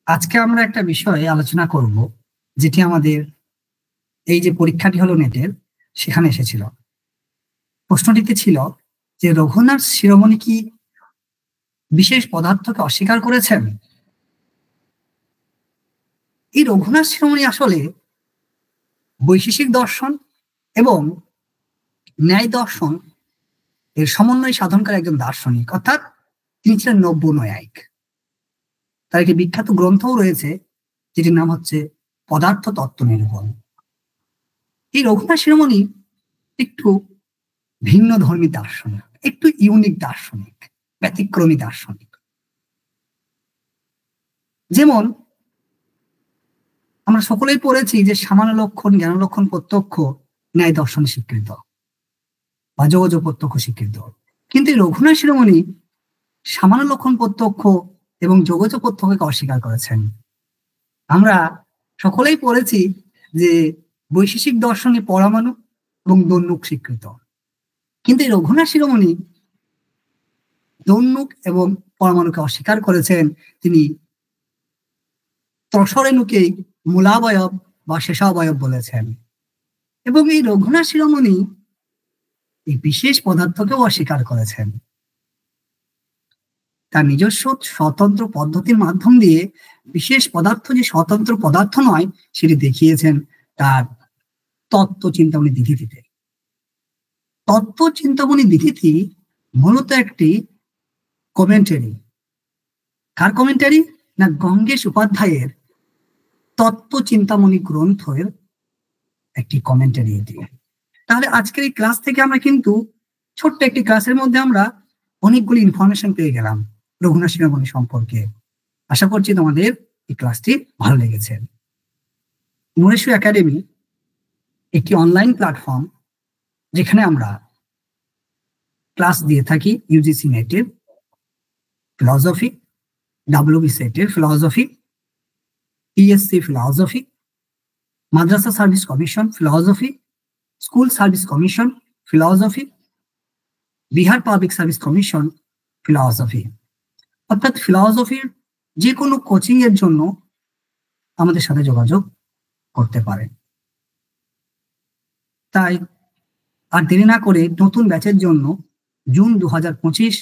আজকে আমরা একটা বিষয়ে আলোচনা করব, যেটি আমাদের এই যে পরীক্ষাটি হলো নেটের, সেখানে এসেছিল। প্রশ্নটিতে ছিল যে রঘুনাথ শিরোমণি কি বিশেষ পদার্থকে অস্বীকার করেছেন? এই রঘুনাথ শিরোমণি আসলে বৈশেষিক দর্শন এবং ন্যায় দর্শন এর সমন্বয় সাধনকারী একজন দার্শনিক, অর্থাৎ তিনি ছিলেন নব্য নৈয়ায়িক। তার একটি বিখ্যাত গ্রন্থও রয়েছে, যেটির নাম হচ্ছে পদার্থ তত্ত্ব নিরূপণ। এই রঘুনাথ শিরোমণি একটু ভিন্ন ধর্মী দার্শনিক, একটু ইউনিক দার্শনিক, ব্যতিক্রমী দার্শনিক। যেমন আমরা সকলেই পড়েছি যে সামান্য লক্ষণ, জ্ঞান লক্ষণ প্রত্যক্ষ ন্যায় দর্শন স্বীকৃত বা যোগজ প্রত্যক্ষ স্বীকৃত, কিন্তু রঘুনাথ শিরোমণি সামান্য লক্ষণ প্রত্যক্ষ এবং যোগজ প্রত্যক্ষকে অস্বীকার করেছেন। আমরা সকলেই পড়েছি যে বৈশেষিক দর্শনে পরমাণু এবং দৈনুক স্বীকৃত, কিন্তু রঘুনাথ শিরোমণি দৈনুক এবং পরমাণুকে অস্বীকার করেছেন। তিনি ত্রসরেণুকেই মূলাবয়ব বা শেষাবয়ব বলেছেন। এবং এই রঘুনাথ শিরোমণি এই বিশেষ পদার্থকেও অস্বীকার করেছেন। তার নিজস্ব স্বতন্ত্র পদ্ধতির মাধ্যম দিয়ে বিশেষ পদার্থ যে স্বতন্ত্র পদার্থ নয়, সেটি দেখিয়েছেন তার তত্ত্ব চিন্তামণি দিধিতে। তত্ত্ব চিন্তামণি দিধিটি মূলত একটি কমেন্টারি। কার কমেন্টারি? না, গঙ্গেশ উপাধ্যায়ের তত্ত্ব চিন্তামণি গ্রন্থের একটি কমেন্টারি এটি। তাহলে আজকের এই ক্লাস থেকে আমরা কিন্তু ছোট্ট একটি ক্লাসের মধ্যে আমরা অনেকগুলি ইনফরমেশন পেয়ে গেলাম রঘুনাথ শিরোমণি সম্পর্কে। আশা করছি তোমাদের এই ক্লাসটি ভালো লেগেছে। মহেশ্বর একাডেমি একটি অনলাইন প্ল্যাটফর্ম, যেখানে আমরা ক্লাস দিয়ে থাকি ইউজিসি নেটের ফিলসফি, ডাব্লিউবি সেটের ফিলসফি, পিএসসি ফিলসফি, মাদ্রাসা service commission philosophy, school service commission philosophy, Bihar public service commission philosophy. অর্থাৎ ফিলসফির যে কোনো কোচিং এর জন্য আমাদের সাথে যোগাযোগ করতে পারে। তাই আর দেরি না করে নতুন ব্যাচের জন্য জুন 2025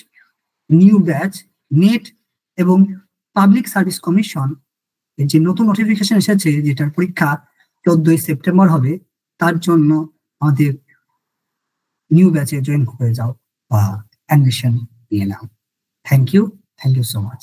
নিউ ব্যাচ নেট এবং পাবলিক সার্ভিস কমিশন এর যে নতুন নোটিফিকেশন এসেছে, যেটার পরীক্ষা 14 সেপ্টেম্বর হবে, তার জন্য আমাদের নিউ ব্যাচে জয়েন করে যাও বা অ্যাডমিশন নিয়ে নাও। Thank you so much.